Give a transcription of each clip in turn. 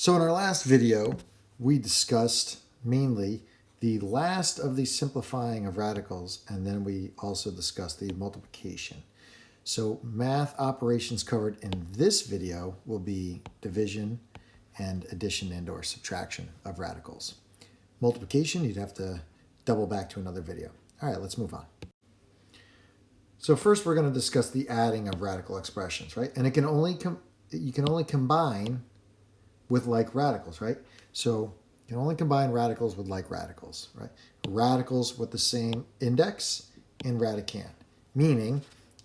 So in our last video, we discussed mainly the last of the simplifying of radicals, and then we also discussed the multiplication. So math operations covered in this video will be division and addition and or subtraction of radicals. Multiplication, you'd have to double back to another video. All right, let's move on. So first we're going to discuss the adding of radical expressions, right? And you can only combine with like radicals, right? So you can only combine radicals with like radicals, right? Radicals with the same index and radicand, meaning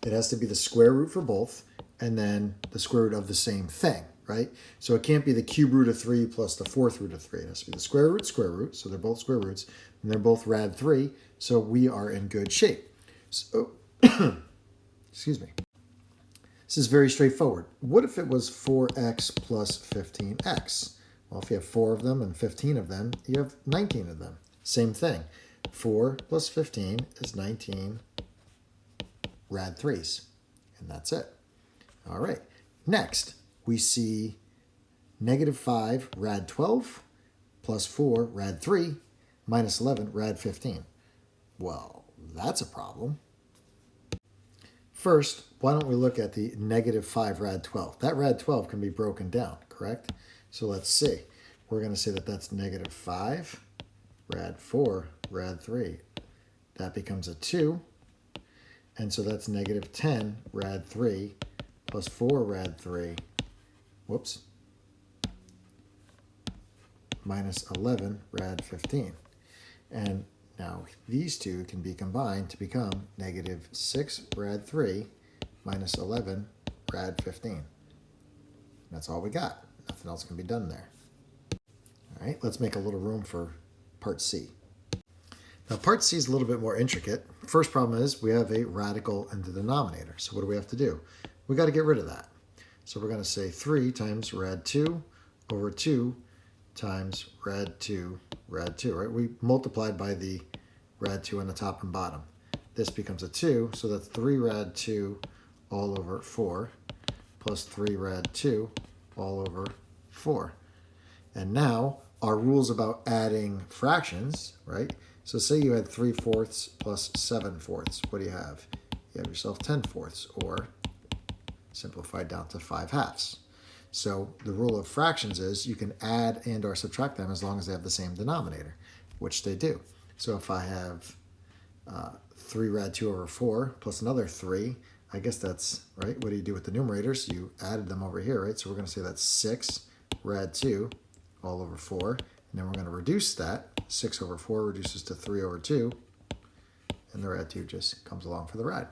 it has to be the square root for both and then the square root of the same thing, right? So it can't be the cube root of 3 plus the fourth root of 3. It has to be the square root, so they're both square roots, and they're both rad 3, so we are in good shape. So, excuse me. This is very straightforward. What if it was 4x plus 15x? Well, if you have 4 of them and 15 of them, you have 19 of them. Same thing. 4 plus 15 is 19 rad 3s. And that's it. All right. Next, we see negative 5 rad 12 plus 4 rad 3 minus 11 rad 15. Well, that's a problem. First, why don't we look at the negative 5 rad 12? That rad 12 can be broken down, correct? So let's see. We're going to say that that's negative 5 rad 4 rad 3. That becomes a 2. And so that's negative 10 rad 3 plus 4 rad 3. Whoops. Minus 11 rad 15. And now these two can be combined to become negative 6 rad 3 minus 11 rad 15. That's all we got. Nothing else can be done there. All right, let's make a little room for part C. Now part C is a little bit more intricate. First problem is we have a radical in the denominator. So what do we have to do? We got to get rid of that. So we're going to say 3 times rad 2 over 2 times rad 2, right? We multiplied by the rad 2 on the top and bottom. This becomes a 2, so that's 3 rad 2 all over 4 plus 3 rad 2 all over 4. And now our rules about adding fractions, right? So say you had 3/4 plus 7/4. What do you have? You have yourself 10/4, or simplified down to 5/2. So the rule of fractions is you can add and or subtract them as long as they have the same denominator, which they do. So if I have 3 rad 2 over 4 plus another 3, I guess that's, right, what do you do with the numerators? You added them over here, right? So we're going to say that's 6 rad 2 all over 4. And then we're going to reduce that. 6 over 4 reduces to 3 over 2. And the rad 2 just comes along for the rad.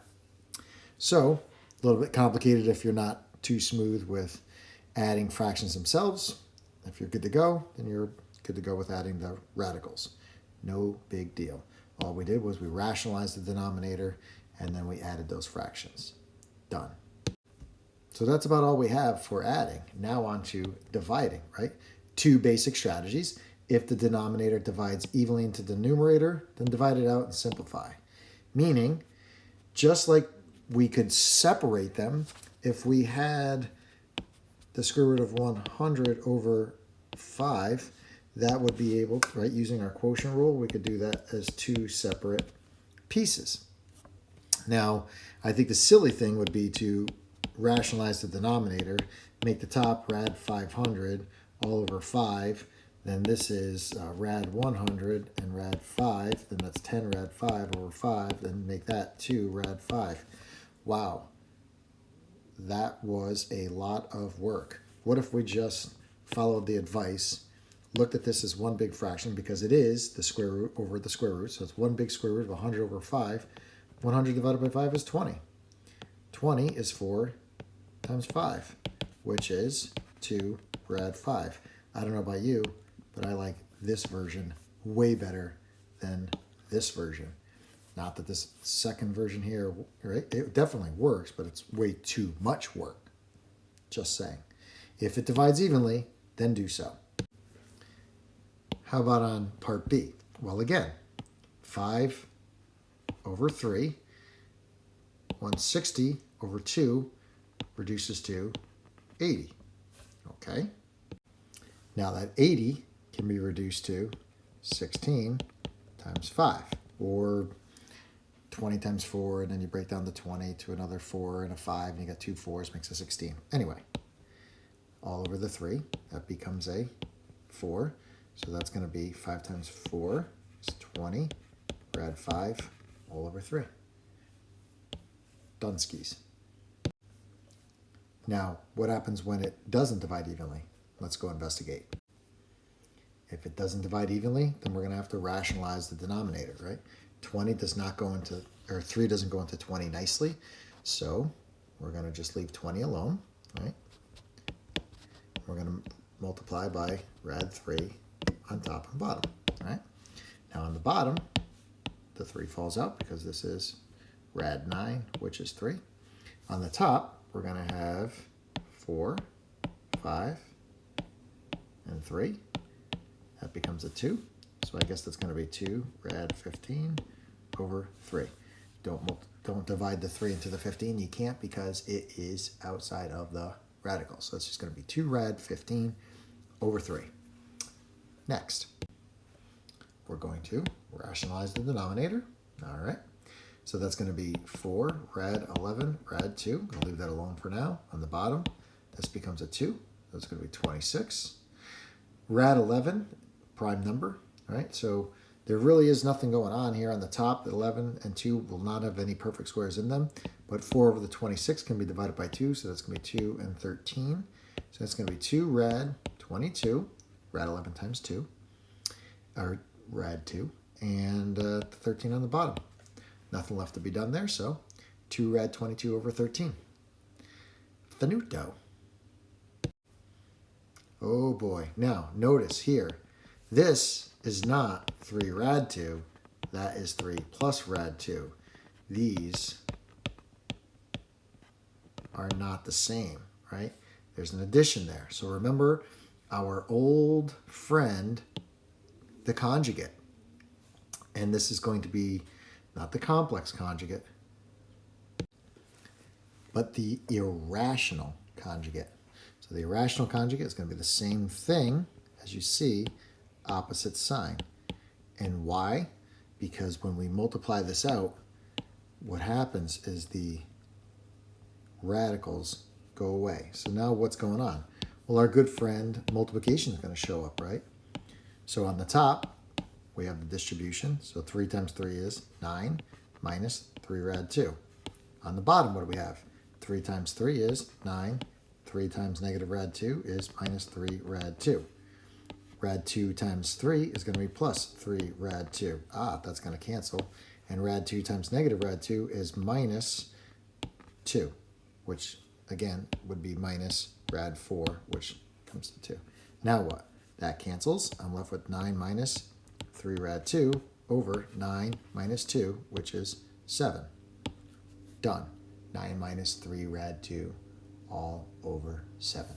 So a little bit complicated if you're not too smooth with adding fractions themselves. If you're good to go, then you're good to go with adding the radicals. No big deal. All we did was we rationalized the denominator and then we added those fractions. Done. So that's about all we have for adding. Now on to dividing, right? 2 basic strategies. If the denominator divides evenly into the numerator, then divide it out and simplify. Meaning, just like we could separate them, if we had the square root of 100 over 5, that would be able, right, using our quotient rule, we could do that as 2 separate pieces. Now, I think the silly thing would be to rationalize the denominator, make the top rad 500 all over 5, then this is rad 100 and rad 5, then that's 10 rad 5 over 5, then make that 2 rad 5. Wow. That was a lot of work. What if we just followed the advice, looked at this as one big fraction, because it is the square root over the square root, so it's one big square root of 100 over 5. 100 divided by 5 is 20. 20 is 4 times 5, which is 2 rad 5. I don't know about you, but I like this version way better than this version. Not that this second version here, right? It definitely works, but it's way too much work. Just saying. If it divides evenly, then do so. How about on part B? Well, again, 5 over 3, 160 over 2 reduces to 80. Okay. Now that 80 can be reduced to 16 times 5, or 20 times 4, and then you break down the 20 to another 4 and a 5, and you got two 4s, makes a 16. Anyway, all over the 3, that becomes a 4. So that's going to be 5 times 4 is 20, rad 5, all over 3. Dunskies. Now, what happens when it doesn't divide evenly? Let's go investigate. If it doesn't divide evenly, then we're going to have to rationalize the denominator, right? 20 does not go into, or 3 doesn't go into 20 nicely. So we're going to just leave 20 alone, right? We're going to multiply by rad 3 on top and bottom, right? Now on the bottom, the 3 falls out because this is rad 9, which is 3. On the top, we're going to have 4, 5, and 3. That becomes a 2. So I guess that's going to be 2 rad 15 over 3. Don't divide the 3 into the 15. You can't because it is outside of the radical. So it's just going to be 2 rad 15 over 3. Next, we're going to rationalize the denominator. All right. So that's going to be 4 rad 11 rad 2. I'll leave that alone for now. On the bottom, this becomes a 2. That's going to be 26. Rad 11, prime number, right? So there really is nothing going on here on the top. 11 and 2 will not have any perfect squares in them, but 4 over the 26 can be divided by 2, so that's going to be 2 and 13. So that's going to be 2 rad 22, rad 11 times 2, or rad 2, and 13 on the bottom. Nothing left to be done there, so 2 rad 22 over 13. Finito. Oh boy. Now, notice here, this is not 3 rad 2. That is 3 plus rad 2. These are not the same, right? There's an addition there. So remember our old friend, the conjugate. And this is going to be not the complex conjugate, but the irrational conjugate. So the irrational conjugate is going to be the same thing as you see, opposite sign. And why? Because when we multiply this out, what happens is the radicals go away. So now what's going on? Well, our good friend multiplication is going to show up, right? So on the top, we have the distribution. So 3 times 3 is 9 minus 3 rad 2. On the bottom, what do we have? 3 times 3 is 9. 3 times negative rad 2 is minus 3 rad 2. Rad 2 times 3 is going to be plus 3 rad 2. That's going to cancel. And rad 2 times negative rad 2 is minus 2, which again would be minus rad 4, which comes to 2. Now what? That cancels. I'm left with 9 minus 3 rad 2 over 9 minus 2, which is 7. Done. 9 minus 3 rad 2 all over 7.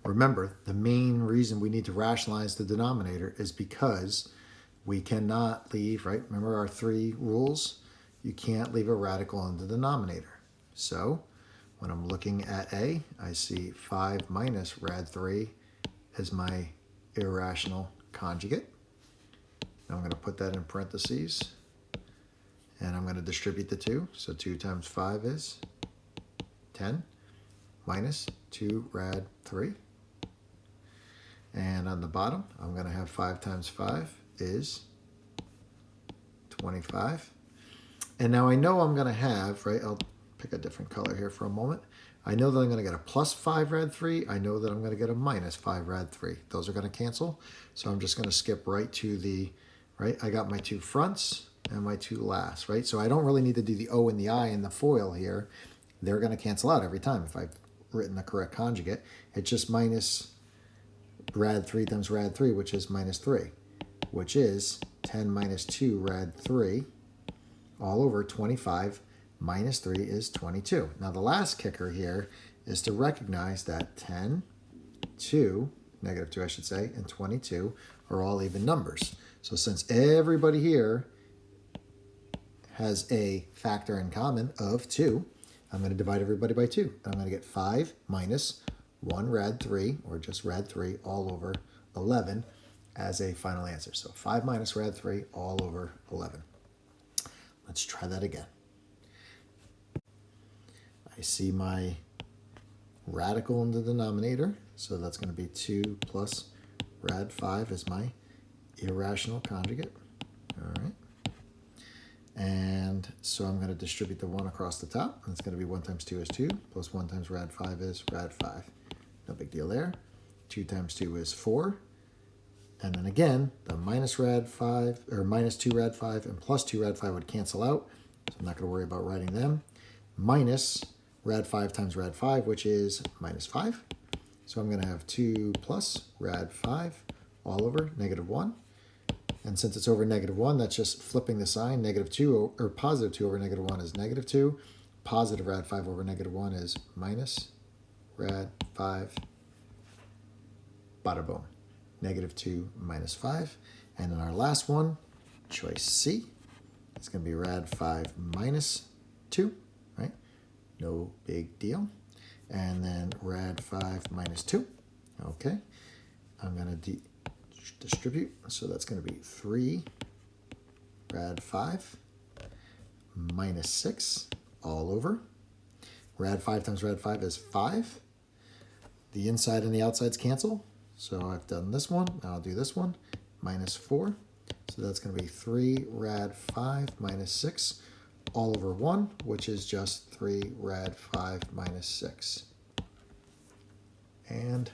Remember, the main reason we need to rationalize the denominator is because we cannot leave, right? Remember our 3 rules? You can't leave a radical in the denominator. So when I'm looking at A, I see 5 minus rad 3 as my irrational conjugate. Now I'm going to put that in parentheses, and I'm going to distribute the 2. So 2 times 5 is 10 minus 2 rad 3. And on the bottom, I'm going to have 5 times 5 is 25. And now I know I'm going to have, right, I'll pick a different color here for a moment. I know that I'm going to get a plus 5 rad 3. I know that I'm going to get a minus 5 rad 3. Those are going to cancel. So I'm just going to skip right to the, right, I got my 2 fronts and my 2 last, right? So I don't really need to do the O and the I in the FOIL here. They're going to cancel out every time if I've written the correct conjugate. It's just minus rad 3 times rad 3, which is minus 3, which is 10 minus 2 rad 3 all over 25 minus 3 is 22. Now the last kicker here is to recognize that 10, 2, negative 2 I should say, and 22 are all even numbers. So since everybody here has a factor in common of 2, I'm going to divide everybody by 2. And I'm going to get 5 minus 1 rad 3, or just rad 3, all over 11 as a final answer. So 5 minus rad 3 all over 11. Let's try that again. I see my radical in the denominator, so that's going to be 2 plus rad 5 is my irrational conjugate. All right. And so I'm going to distribute the 1 across the top. It's going to be 1 times 2 is 2, plus 1 times rad 5 is rad 5. No big deal there. 2 times 2 is 4. And then again, the minus rad 5, or minus 2 rad 5 and plus 2 rad 5 would cancel out. So I'm not going to worry about writing them. Minus rad 5 times rad 5, which is minus 5. So I'm going to have 2 plus rad 5 all over negative 1. And since it's over negative 1, that's just flipping the sign. Negative 2, or positive 2 over negative 1 is negative 2. Positive rad 5 over negative 1 is minus rad 5. Bada boom. Negative 2 minus 5. And in our last one, choice C, it's going to be rad 5 minus 2, right? No big deal. And then rad 5 minus 2. Okay. I'm going to distribute. So that's going to be 3 rad 5 minus 6 all over. Rad 5 times rad 5 is 5. The inside and the outsides cancel. So I've done this one. Now I'll do this one. Minus 4. So that's going to be 3 rad 5 minus 6 all over 1, which is just 3 rad 5 minus 6. And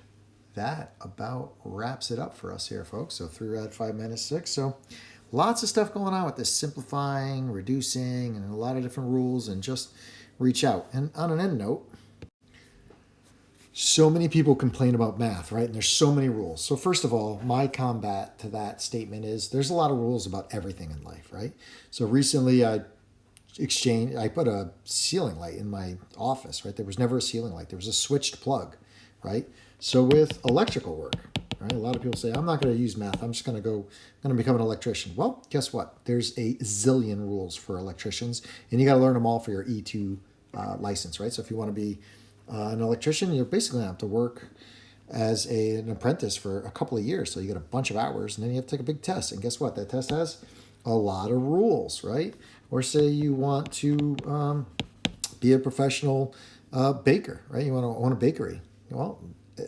that about wraps it up for us here, folks. So 3 rad 5 minus 6. So lots of stuff going on with this simplifying, reducing, and a lot of different rules, and just reach out. And on an end note, so many people complain about math, right? And there's so many rules. So first of all, my combat to that statement is there's a lot of rules about everything in life, right? So recently I put a ceiling light in my office, right? There was never a ceiling light. There was a switched plug, right? So with electrical work, right? A lot of people say, I'm not going to use math. I'm just going to become an electrician. Well, guess what? There's a zillion rules for electricians, and you got to learn them all for your E2 license, right? So if you want to be an electrician, you're basically going to have to work as an apprentice for a couple of years. So you get a bunch of hours, and then you have to take a big test. And guess what? That test has a lot of rules, right? Or say you want to be a professional baker, right? You want to own a bakery. Well,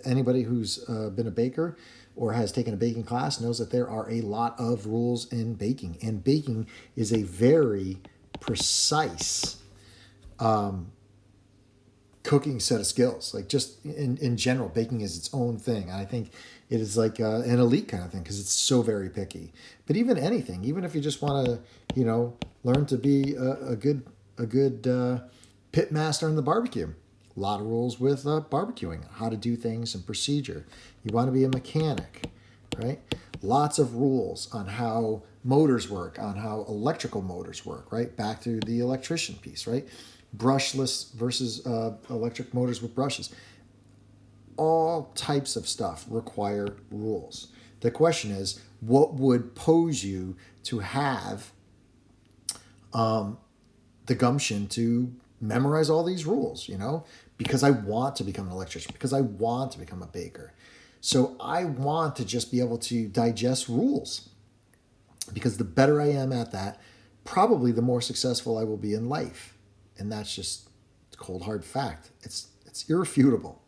anybody who's been a baker or has taken a baking class knows that there are a lot of rules in baking. And baking is a very precise cooking set of skills. Like just in general, baking is its own thing. And I think it is like an elite kind of thing because it's so very picky. But even anything, even if you just want to, learn to be a good pit master in the barbecue, a lot of rules with barbecuing, how to do things and procedure. You want to be a mechanic, right? Lots of rules on how motors work, on how electrical motors work, right? Back to the electrician piece, right? Brushless versus electric motors with brushes. All types of stuff require rules. The question is, what would pose you to have the gumption to memorize all these rules, because I want to become an electrician, because I want to become a baker. So I want to just be able to digest rules, because the better I am at that, probably the more successful I will be in life. And that's just cold, hard fact. It's irrefutable.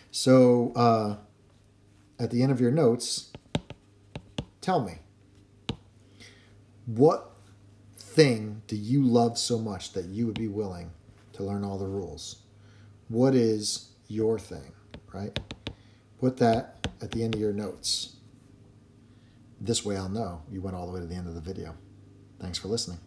So at the end of your notes, tell me, what thing do you love so much that you would be willing to learn all the rules? What is your thing, right? Put that at the end of your notes. This way I'll know you went all the way to the end of the video. Thanks for listening.